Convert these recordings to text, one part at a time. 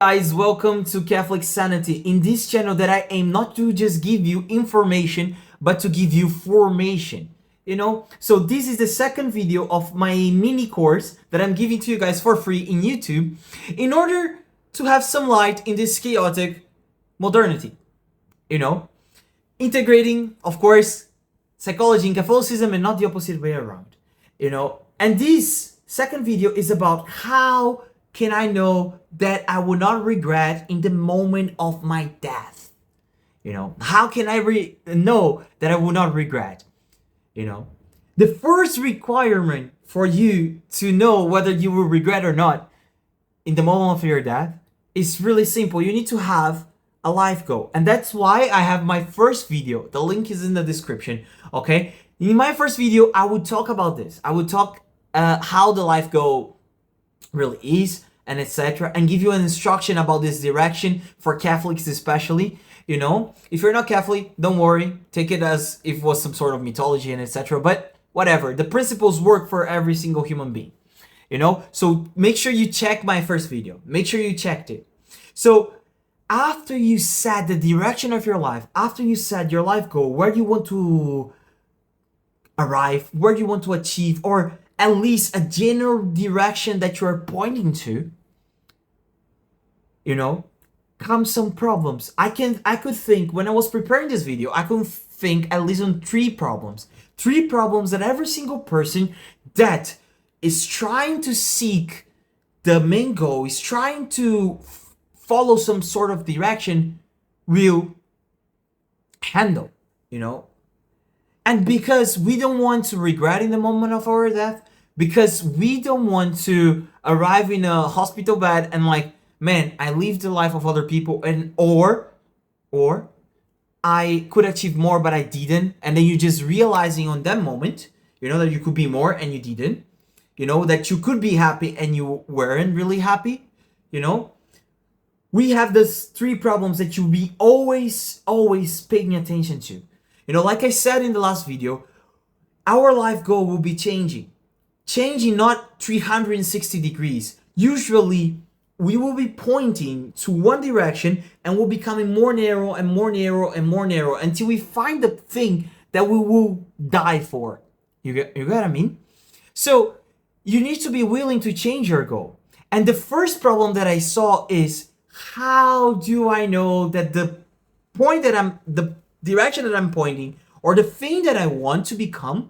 Guys, welcome to Catholic Sanity. In this channel that I aim not to just give you information but to give you formation. So this is the second video of my mini course that I'm giving to you guys for free in YouTube in order to have some light in this chaotic modernity. Integrating, of course, psychology and Catholicism and not the opposite way around. And this second video is about how can I know that I will not regret in the moment of my death? How can I know that I will not regret? The first requirement for you to know whether you will regret or not in the moment of your death is really simple. You need to have a life goal. And that's why I have my first video. The link is in the description. Okay. In my first video, I would talk about this. I would talk how the life goal really is and etc. and give you an instruction about this direction for Catholics especially. If you're not Catholic, don't worry, take it as if it was some sort of mythology and etc. But whatever, the principles work for every single human being. So make sure you check my first video, make sure you checked it. So after you set the direction of your life, after you set your life goal, where you want to arrive, where you want to achieve, or at least a general direction that you're pointing to, come some problems. I could think, when I was preparing this video, I could think at least on three problems that every single person that is trying to seek the main goal, is trying to follow some sort of direction, will handle. And because we don't want to regret in the moment of our death, because we don't want to arrive in a hospital bed and like, man, I lived the life of other people, and or I could achieve more but I didn't, and then you just realizing on that moment, that you could be more and you didn't, that you could be happy and you weren't really happy. We have these three problems that you'll be always paying attention to. Like I said in the last video, our life goal will be changing not 360 degrees. Usually we will be pointing to one direction and we're becoming more narrow and more narrow and more narrow until we find the thing that we will die for. You get what I mean? So you need to be willing to change your goal. And the first problem that I saw is, how do I know that the direction that I'm pointing, or the thing that I want to become,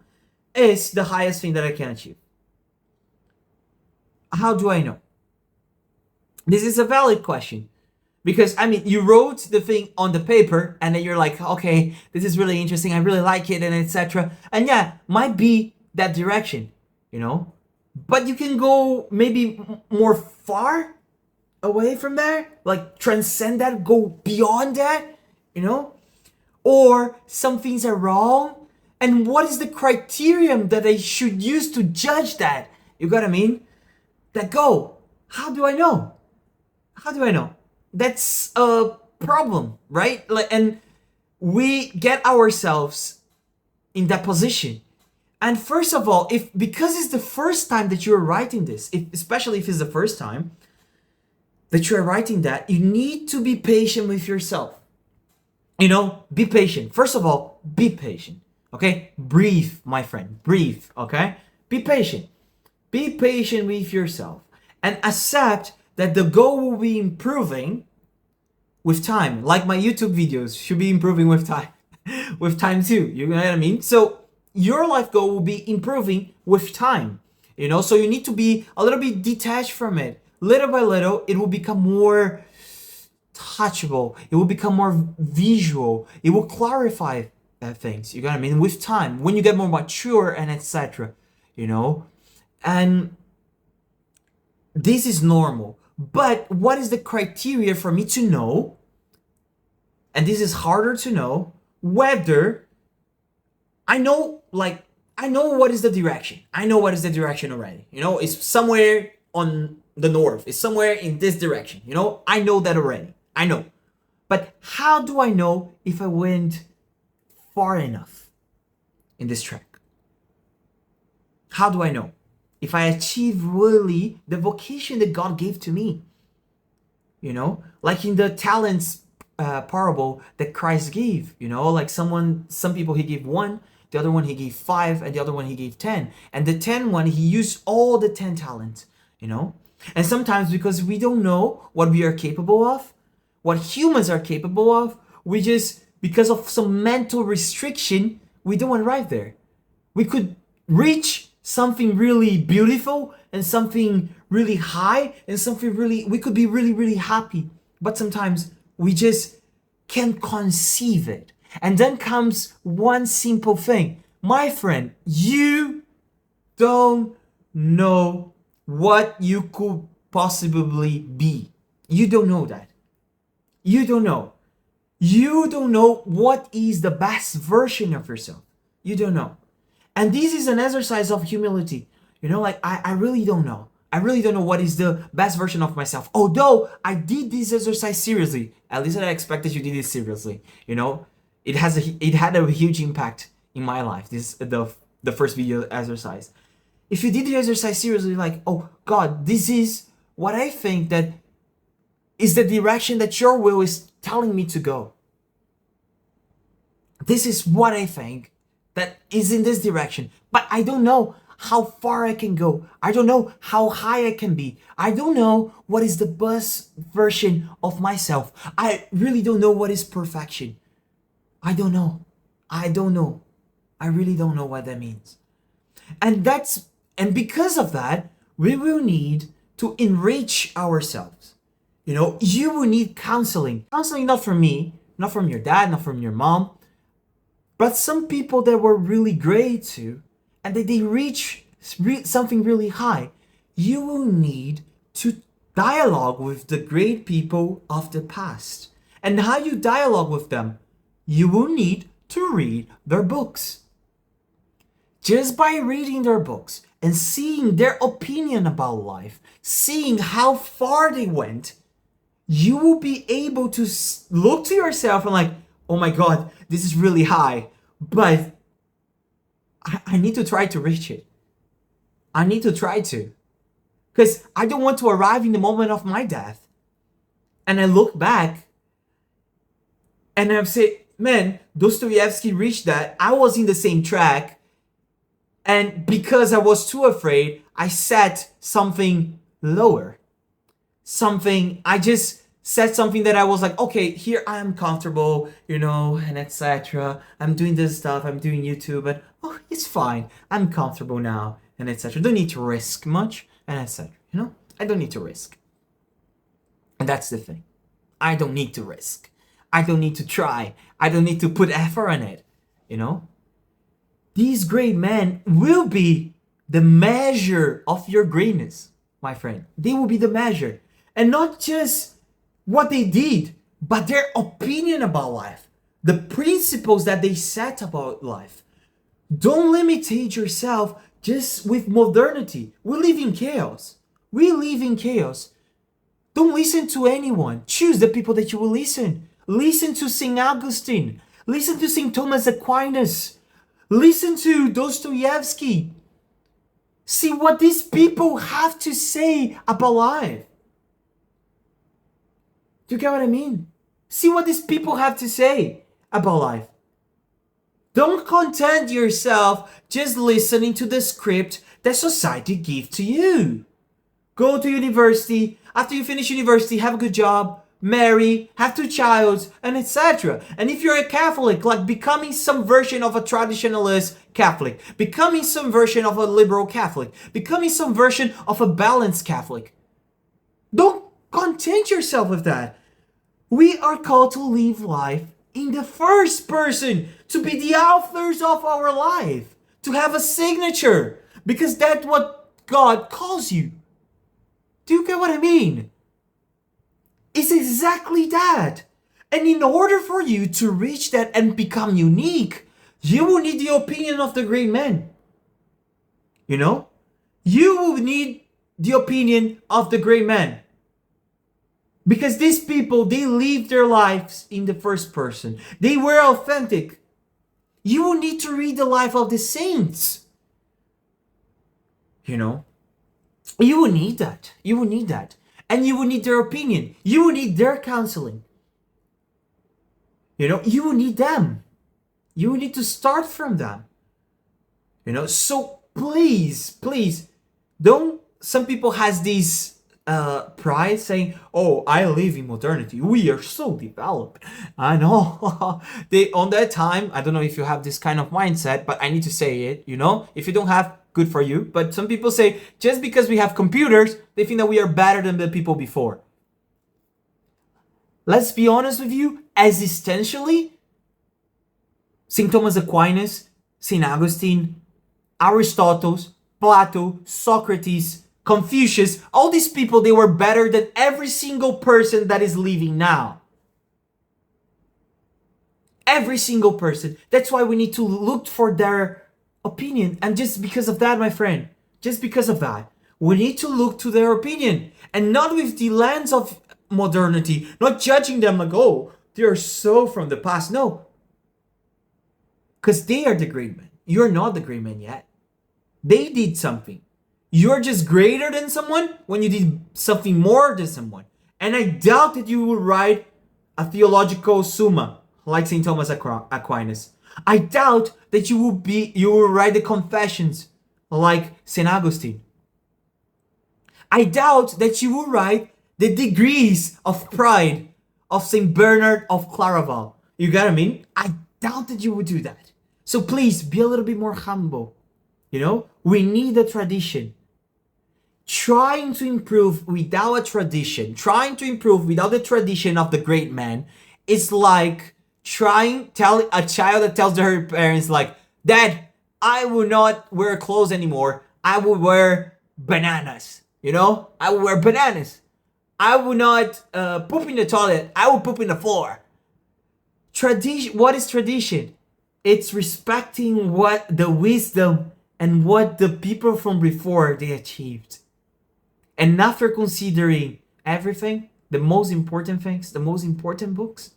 is the highest thing that I can achieve? How do I know? This is a valid question, because you wrote the thing on the paper and then you're like, okay, this is really interesting, I really like it, and etc. And yeah, might be that direction, but you can go maybe more far away from there, like transcend that, go beyond that, or some things are wrong, and what is the criterion that I should use to judge that? You got what I mean? That goal. How do I know? That's a problem, right? And we get ourselves in that position. And first of all, because it's the first time that you're writing this, especially if it's the first time that you're writing that, you need to be patient with yourself. Be patient. First of all, be patient. Okay? Breathe, my friend. Breathe. Okay? Be patient. Be patient with yourself and accept that the goal will be improving with time. Like my YouTube videos should be improving with time. With time too. You know what I mean? So your life goal will be improving with time. So you need to be a little bit detached from it. Little by little, it will become more touchable. It will become more visual. It will clarify things. You got what I mean? With time, when you get more mature and etc. And this is normal. But what is the criteria for me to know, and this is harder to know, whether I know what is the direction. I know what is the direction already. It's somewhere on the north. It's somewhere in this direction. I know that already. I know. But how do I know if I went far enough in this track? How do I know if I achieve really the vocation that God gave to me? like in the talents parable that Christ gave, like some people he gave one, the other one he gave five, and the other one he gave 10. And the 10 one, he used all the 10 talents, And sometimes because we don't know what we are capable of, what humans are capable of, we just, because of some mental restriction, we don't arrive there. We could reach something really beautiful and something really high and something really, we could be really, really happy. But sometimes we just can't conceive it. And then comes one simple thing. My friend, you don't know what you could possibly be. You don't know that. You don't know. You don't know what is the best version of yourself. You don't know. And this is an exercise of humility. Like I really don't know. I really don't know what is the best version of myself. Although I did this exercise seriously. At least I expected you did it seriously. It had a huge impact in my life. This the first video exercise. If you did the exercise seriously, like, oh God, this is what I think that is the direction that your will is telling me to go. This is what I think that is in this direction. But I don't know how far I can go. I don't know how high I can be. I don't know what is the best version of myself. I really don't know what is perfection. I don't know. I really don't know what that means. And because of that, we will need to enrich ourselves. You will need counseling. Counseling not from me, not from your dad, not from your mom, but some people that were really great too, and that they reach something really high. You will need to dialogue with the great people of the past. And how you dialogue with them? You will need to read their books. Just by reading their books and seeing their opinion about life, seeing how far they went, you will be able to look to yourself and like, oh my God, this is really high, but I need to try to reach it. I need to try to. Because I don't want to arrive in the moment of my death. And I look back and I say, man, Dostoevsky reached that. I was in the same track. And because I was too afraid, I set something lower. I just set something that I was like, okay, here I am comfortable, and etc. I'm doing this stuff, I'm doing YouTube, but it's fine. I'm comfortable now, and etc. Don't need to risk much, and etc. I don't need to risk. And that's the thing. I don't need to risk. I don't need to try. I don't need to put effort on it, These great men will be the measure of your greatness, my friend. They will be the measure. And not just what they did, but their opinion about life. The principles that they set about life. Don't limitate yourself just with modernity. We live in chaos. Don't listen to anyone. Choose the people that you will listen. Listen to St. Augustine. Listen to St. Thomas Aquinas. Listen to Dostoevsky. See what these people have to say about life. Do you get what I mean? See what these people have to say about life. Don't content yourself just listening to the script that society gives to you. Go to university. After you finish university, have a good job. Marry, have 2 children, and etc. And if you're a Catholic, like becoming some version of a traditionalist Catholic, becoming some version of a liberal Catholic, becoming some version of a balanced Catholic. Don't content yourself with that. We are called to live life in the first person, to be the authors of our life, to have a signature, because that's what God calls you. Do you get what I mean? It's exactly that. And in order for you to reach that and become unique, you will need the opinion of the great men. You will need the opinion of the great men. Because these people, they lived their lives in the first person. They were authentic. You will need to read the life of the saints. You will need that. And you will need their opinion. You will need their counseling. You know, you will need them. You will need to start from them. You know, so please, please, don't, some people has this pride saying, oh, I live in modernity. We are so developed. I know. They, on that time, I don't know if you have this kind of mindset, but I need to say it, you know, if you don't have, good for you. But some people say, just because we have computers, they think that we are better than the people before. Let's be honest with you, existentially, St. Thomas Aquinas, St. Augustine, Aristotle, Plato, Socrates, Confucius, all these people, they were better than every single person that is living now. Every single person. That's why we need to look for their opinion. And just because of that, my friend, just because of that, we need to look to their opinion. And not with the lens of modernity, not judging them like, oh, they are so from the past. No. Because they are the great men. You're not the great man yet. They did something. You're just greater than someone when you did something more than someone. And I doubt that you will write a theological summa like St. Thomas Aquinas. I doubt that you will write the confessions like St. Augustine. I doubt that you will write the degrees of pride of St. Bernard of Claraval. You get what I mean? I doubt that you would do that. So please be a little bit more humble. You know, we need a tradition. Trying to improve without a tradition, trying to improve without the tradition of the great man, is like tell a child that tells their parents like, Dad, I will not wear clothes anymore. I will wear bananas. You know, I will wear bananas. I will not poop in the toilet. I will poop in the floor. Tradition. What is tradition? It's respecting what the wisdom and what the people from before they achieved. And after considering everything, the most important things, the most important books,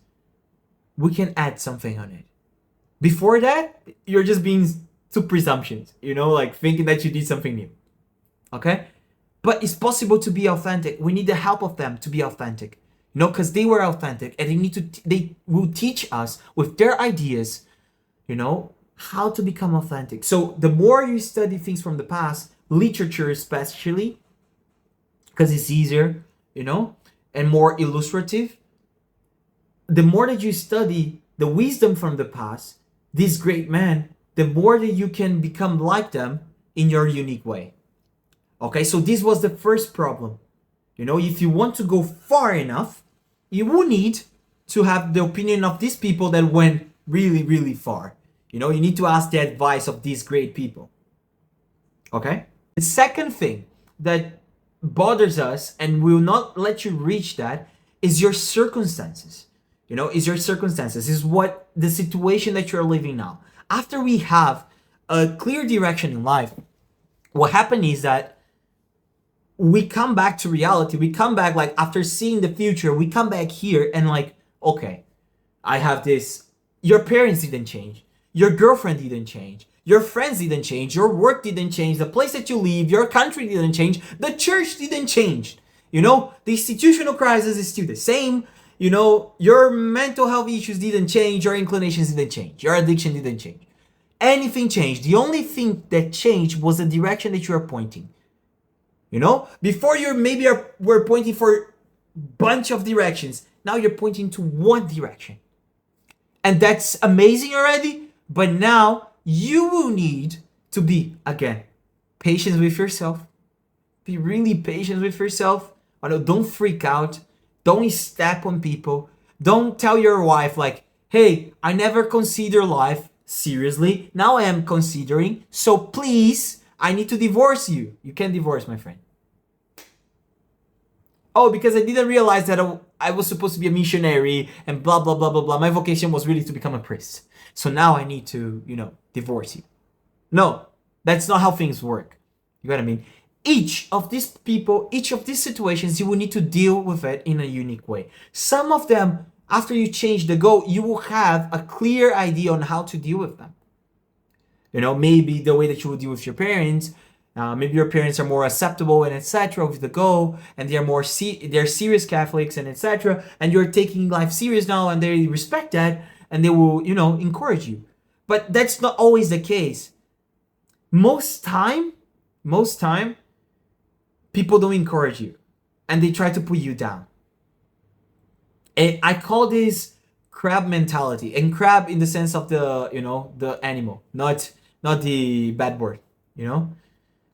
we can add something on it. Before that, you're just being too presumptions, you know, like thinking that you did something new. Okay? But it's possible to be authentic. We need the help of them to be authentic. You know, because they were authentic and they will teach us with their ideas, you know, how to become authentic. So the more you study things from the past, literature especially, because it's easier, you know, and more illustrative, the more that you study the wisdom from the past, these great men, the more that you can become like them in your unique way. Okay, so this was the first problem. You know, if you want to go far enough, you will need to have the opinion of these people that went really, really far. You know, you need to ask the advice of these great people. Okay? The second thing that bothers us and will not let you reach that is your circumstances. You know, is your circumstances, is what the situation that you're living now. After we have a clear direction in life, what happened is that we come back to reality. We come back, like, after seeing the future, we come back here and like, okay, I have this. Your parents didn't change. Your girlfriend didn't change. Your friends didn't change. Your work didn't change. The place that you live, your country didn't change. The church didn't change. You know, the institutional crisis is still the same. You know, your mental health issues didn't change. Your inclinations didn't change. Your addiction didn't change. Anything changed. The only thing that changed was the direction that you are pointing. You know, before you maybe were pointing for a bunch of directions. Now you're pointing to one direction. And that's amazing already. But now you will need to be, again, patient with yourself. Be really patient with yourself. Don't freak out. Don't step on people. Don't tell your wife like, hey, I never consider life seriously. Now I am considering. So please, I need to divorce you. You can't divorce, my friend. Oh, because I didn't realize that I was supposed to be a missionary and blah, blah, blah, blah, blah. My vocation was really to become a priest. So now I need to, you know, divorce you. No, that's not how things work. You know what I mean? Each of these people, each of these situations, you will need to deal with it in a unique way. Some of them, after you change the goal, you will have a clear idea on how to deal with them. You know, maybe the way that you will deal with your parents, Maybe your parents are more acceptable and etc. with the goal, and they're they're serious Catholics and etc. And you're taking life serious now, and they respect that, and they will, encourage you. But that's not always the case. Most time, people don't encourage you, and they try to put you down. And I call this crab mentality, and crab in the sense of the animal, not the bad word,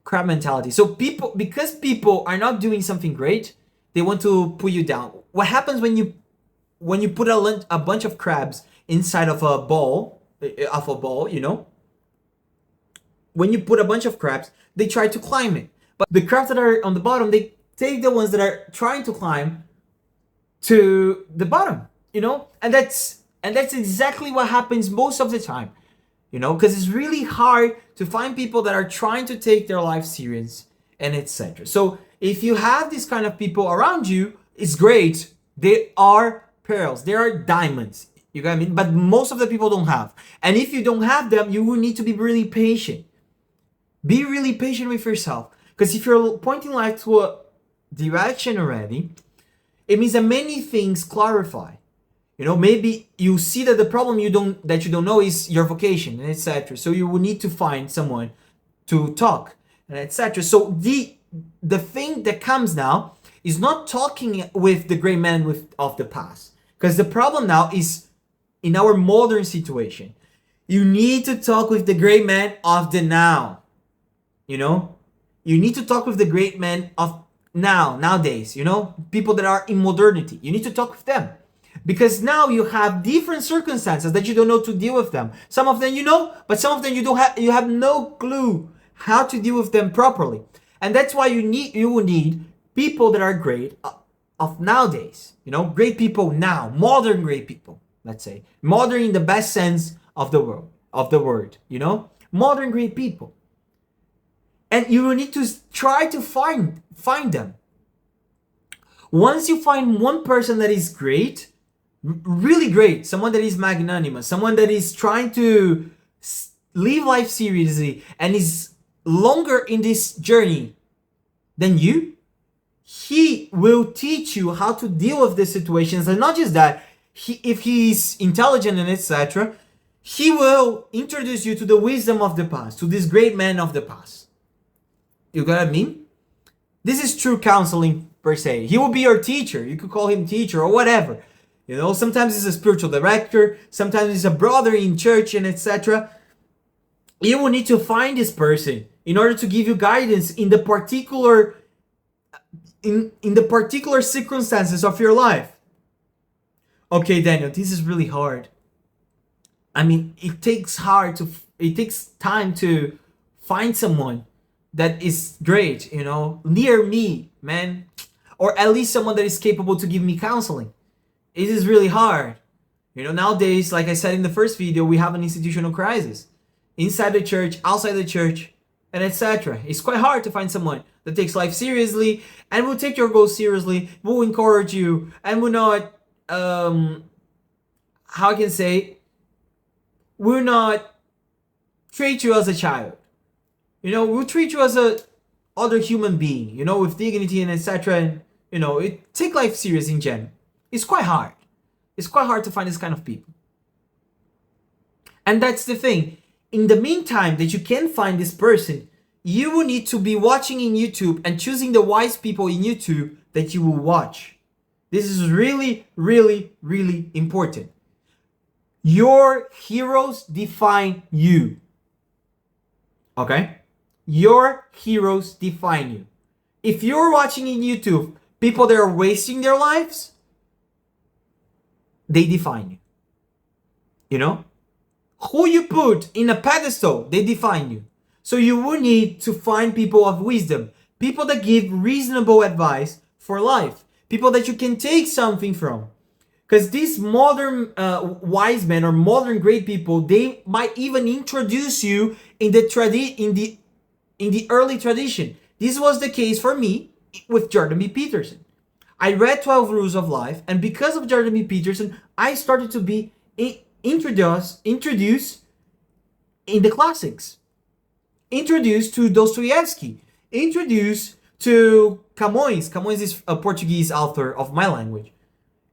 crab mentality. So because people are not doing something great, they want to put you down. What happens when you put a bunch of crabs inside of a ball, when you put a bunch of crabs, they try to climb it. But the crabs that are on the bottom, they take the ones that are trying to climb to the bottom, and that's exactly what happens most of the time, because it's really hard to find people that are trying to take their life serious and etc. So if you have this kind of people around you, it's great. They are pearls, they are diamonds, you get what I mean? But most of the people don't have, and if you don't have them, you will need to be really patient. Be really patient with yourself, because if you're pointing life to a direction already, it means that many things clarify. Maybe you see that the problem you don't know is your vocation and etc. So you will need to find someone to talk and etc. So the thing that comes now is not talking with the great men of the past, because the problem now is in our modern situation. You need to talk with the great men of the now. You need to talk with the great men of nowadays, people that are in modernity. You need to talk with them, because now you have different circumstances that you don't know to deal with them. Some of them but some of them you have no clue how to deal with them properly. And that's why you will need people that are great of nowadays, great people now, modern great people, let's say. Modern in the best sense of the word, modern great people. And you will need to try to find them. Once you find one person that is great, really great, someone that is magnanimous, someone that is trying to live life seriously and is longer in this journey than you, he will teach you how to deal with the situations. And not just that, if he's intelligent and etc., he will introduce you to the wisdom of the past, to this great man of the past. You got what I mean? This is true counseling per se. He will be your teacher. You could call him teacher or whatever. Sometimes he's a spiritual director, sometimes he's a brother in church and etc. You will need to find this person in order to give you guidance in the particular circumstances of your life. Okay, Daniel, this is really hard. I mean, it takes time to find someone that is great, near me, man, or at least someone that is capable to give me counseling. It is really hard. Nowadays, like I said in the first video, we have an institutional crisis inside the church, outside the church, and etc. It's quite hard to find someone that takes life seriously and will take your goals seriously, will encourage you, and will not, will not treat you as a child. We'll treat you as a other human being, with dignity and etc. And, take life serious in general. It's quite hard. It's quite hard to find this kind of people. And that's the thing. In the meantime that you can find this person, you will need to be watching in YouTube and choosing the wise people in YouTube that you will watch. This is really, really, really important. Your heroes define you. Okay? Your heroes define you. If you're watching in YouTube people that are wasting their lives, they define you. Who you put in a pedestal, they define you. So you will need to find people of wisdom, people that give reasonable advice for life, people that you can take something from. Because these modern wise men or modern great people, they might even introduce you in the early tradition. This was the case for me with Jordan B. Peterson. I read 12 Rules of Life, and because of Jordan B. Peterson, I started to be introduced in the classics. introduced to Dostoevsky, introduced to Camões. Camões is a Portuguese author of my language,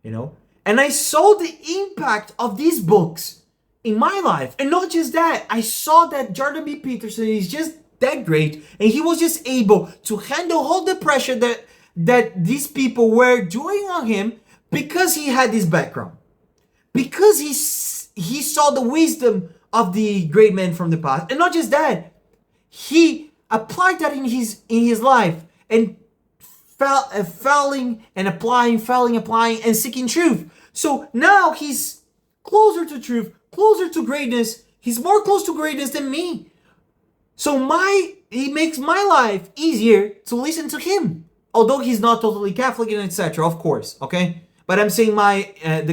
you know. And I saw the impact of these books in my life. And not just that, I saw that Jordan B. Peterson is just that great, and he was just able to handle all the pressure that these people were doing on him because he had this background. Because he saw the wisdom of the great men from the past. And not just that, he applied that in his life and failing and applying, and seeking truth. So now he's closer to truth, closer to greatness. He's more close to greatness than me. So it makes my life easier to listen to him. Although he's not totally Catholic and etc. Of course, okay? But I'm saying in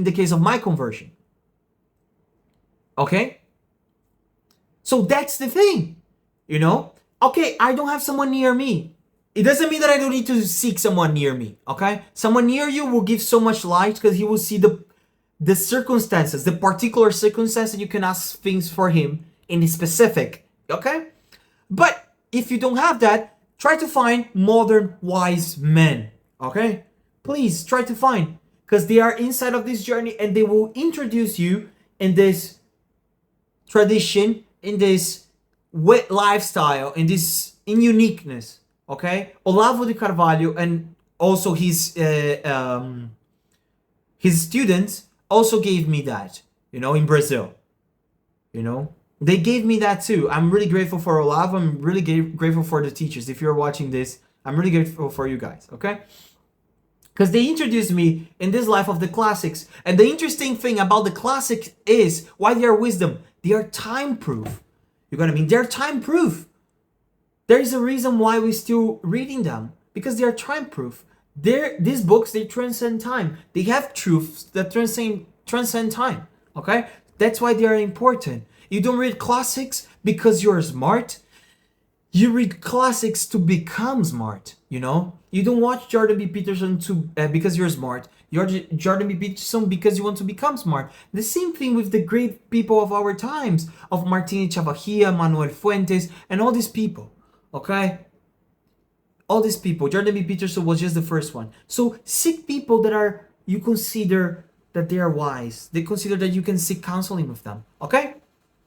the case of my conversion. Okay? So that's the thing. You know? Okay, I don't have someone near me. It doesn't mean that I don't need to seek someone near me. Okay? Someone near you will give so much light because he will see the circumstances, the particular circumstances, and you can ask things for him in the specific. Okay? But if you don't have that, try to find modern wise men. Okay? Please try to find, because they are inside of this journey and they will introduce you in this tradition, in this lifestyle, in uniqueness. Okay? Olavo de Carvalho and also his students also gave me that, you know, in Brazil. You know? They gave me that too. I'm really grateful for Olavo. I'm really grateful for the teachers. If you're watching this, I'm really grateful for you guys, okay? Because they introduced me in this life of the classics. And the interesting thing about the classics is why they are wisdom. They are time-proof. You know what I mean? They're time-proof. There is a reason why we're still reading them. Because they are time-proof. These books, they transcend time. They have truths that transcend time, okay? That's why they are important. You don't read classics because you're smart. You read classics to become smart, you know? You don't watch Jordan B. Peterson because you're smart. You're Jordan B. Peterson because you want to become smart. The same thing with the great people of our times, of Martín Chavajia, Manuel Fuentes, and all these people, okay? All these people. Jordan B. Peterson was just the first one. So seek people that you consider that they are wise. They consider that you can seek counseling with them, okay?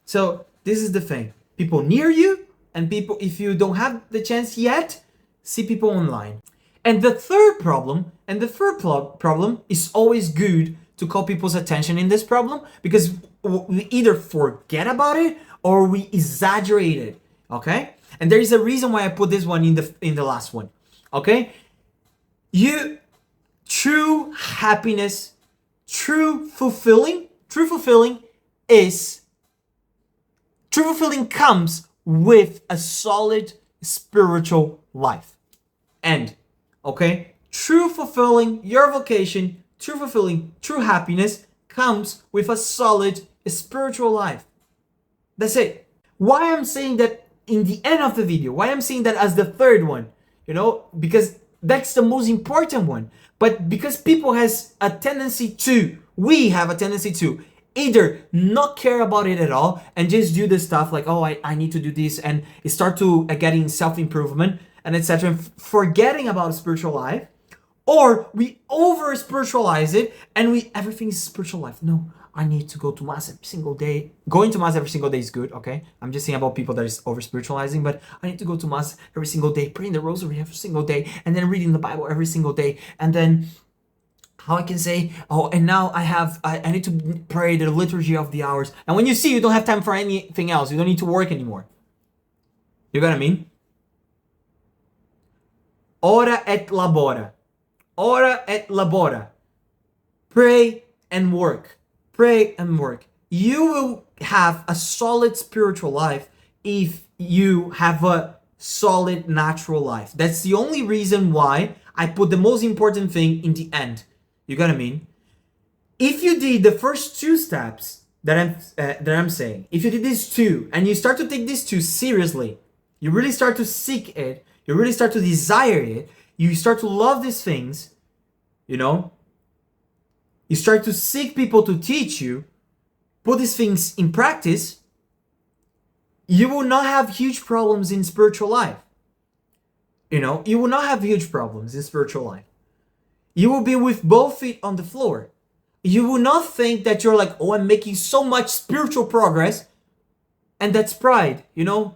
So this is the thing. People near you, and people, if you don't have the chance yet, see people online. And the third problem, is always good to call people's attention in this problem, because we either forget about it or we exaggerate it, okay? And there is a reason why I put this one in the last one, okay? True happiness, true fulfilling comes with a solid spiritual life. And, okay, true fulfilling your vocation, true happiness comes with a solid spiritual life. That's it. Why I'm saying that in the end of the video, why I'm saying that as the third one, you know, because that's the most important one. But because we have a tendency to either not care about it at all and just do the stuff like, oh, I need to do this, and start to getting self-improvement and etc., forgetting about spiritual life, or we over spiritualize it and everything is spiritual life. No, I need to go to mass every single day. Going to mass every single day is good, okay? I'm just saying about people that is over spiritualizing, but I need to go to mass every single day, praying the rosary every single day, and then reading the Bible every single day, and then how I can say, oh, and now I need to pray the liturgy of the hours. And when you see you don't have time for anything else, you don't need to work anymore. You know what I mean? Ora et labora. Ora et labora. Pray and work. Pray and work. You will have a solid spiritual life if you have a solid natural life. That's the only reason why I put the most important thing in the end. You got what I mean? If you did the first two steps that I'm saying, if you did these two and you start to take these two seriously, you really start to seek it, you really start to desire it, you start to love these things, you know, you start to seek people to teach you, put these things in practice, you will not have huge problems in spiritual life. You will not have huge problems in spiritual life. You will be with both feet on the floor. You will not think that you're like, oh, I'm making so much spiritual progress, and that's pride, and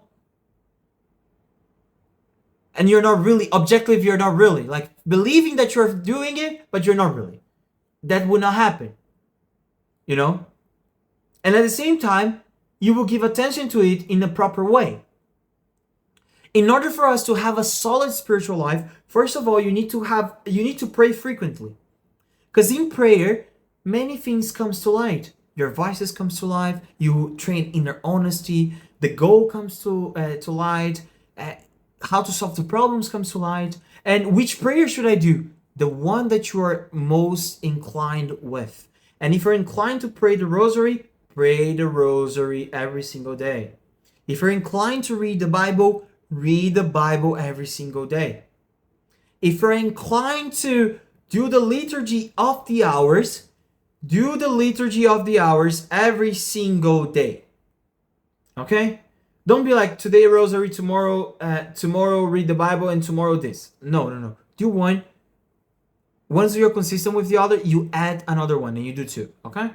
you're not really, objectively, you're not really, like believing that you're doing it, but you're not really. That will not happen, And at the same time, you will give attention to it in a proper way. In order for us to have a solid spiritual life, first of all, you need to pray frequently. Because in prayer, many things comes to light. Your voices comes to life. You train inner honesty. The goal comes to light. How to solve the problems comes to light. And which prayer should I do? The one that you are most inclined with. And if you're inclined to pray the rosary every single day. If you're inclined to read the Bible every single day. If you're inclined to do the liturgy of the hours, do the liturgy of the hours every single day. Okay? Don't be like, today rosary, tomorrow read the Bible, and tomorrow this. No. Do one. Once you're consistent with the other, you add another one and you do two. Okay?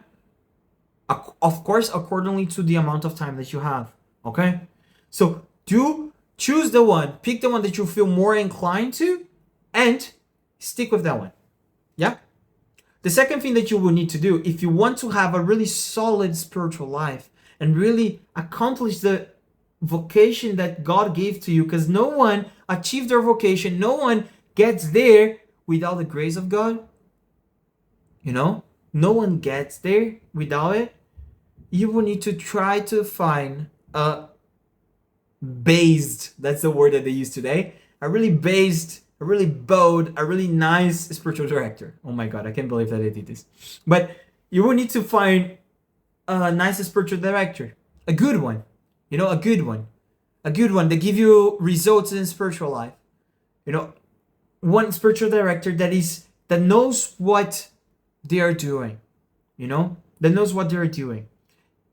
Of course, accordingly to the amount of time that you have. Okay? So choose the one, pick the one that you feel more inclined to, and stick with that one. Yeah? The second thing that you will need to do, if you want to have a really solid spiritual life and really accomplish the vocation that God gave to you, because no one achieved their vocation, no one gets there without the grace of God. No one gets there without it. You will need to try to find a based, that's the word that they use today, a really bold, a really nice spiritual director. Oh my God, I can't believe that I did this. But you will need to find a nice spiritual director, a good one, a good one that give you results in spiritual life. One spiritual director that knows what they are doing, that knows what they're doing.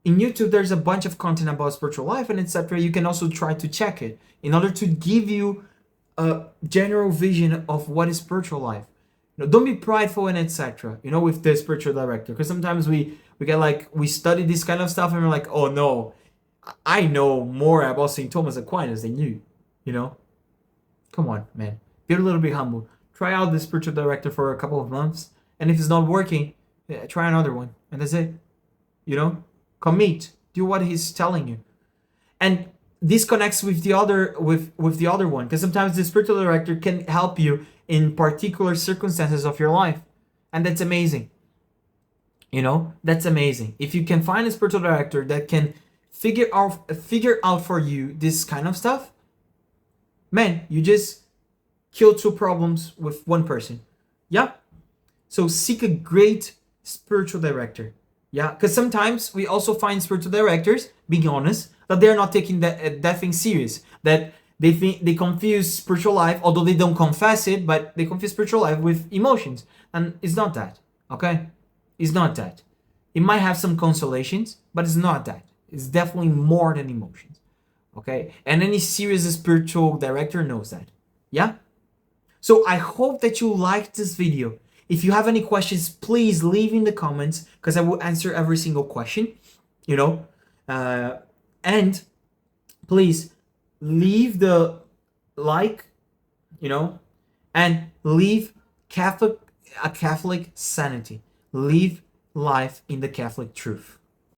In YouTube, there's a bunch of content about spiritual life and etc. You can also try to check it in order to give you a general vision of what is spiritual life. Don't be prideful and etc. With the spiritual director, because sometimes we get like, we study this kind of stuff and we're like, oh no, I know more about St. Thomas Aquinas than you. Come on, man, be a little bit humble. Try out the spiritual director for a couple of months, and if it's not working, try another one, and that's it. Commit, do what he's telling you. And this connects with the other one, because sometimes the spiritual director can help you in particular circumstances of your life, and that's amazing. That's amazing. If you can find a spiritual director that can figure out for you this kind of stuff, man, you just kill two problems with one person. Yeah. So seek a great spiritual director. Yeah, because sometimes we also find spiritual directors, being honest, that they're not taking that thing serious. That they confuse spiritual life, although they don't confess it, but they confuse spiritual life with emotions. And it's not that, okay? It's not that. It might have some consolations, but it's not that. It's definitely more than emotions, okay? And any serious spiritual director knows that, yeah? So I hope that you liked this video. If you have any questions, please leave in the comments, because I will answer every single question, and please leave the like, and leave a Catholic sanity. Live life in the Catholic truth.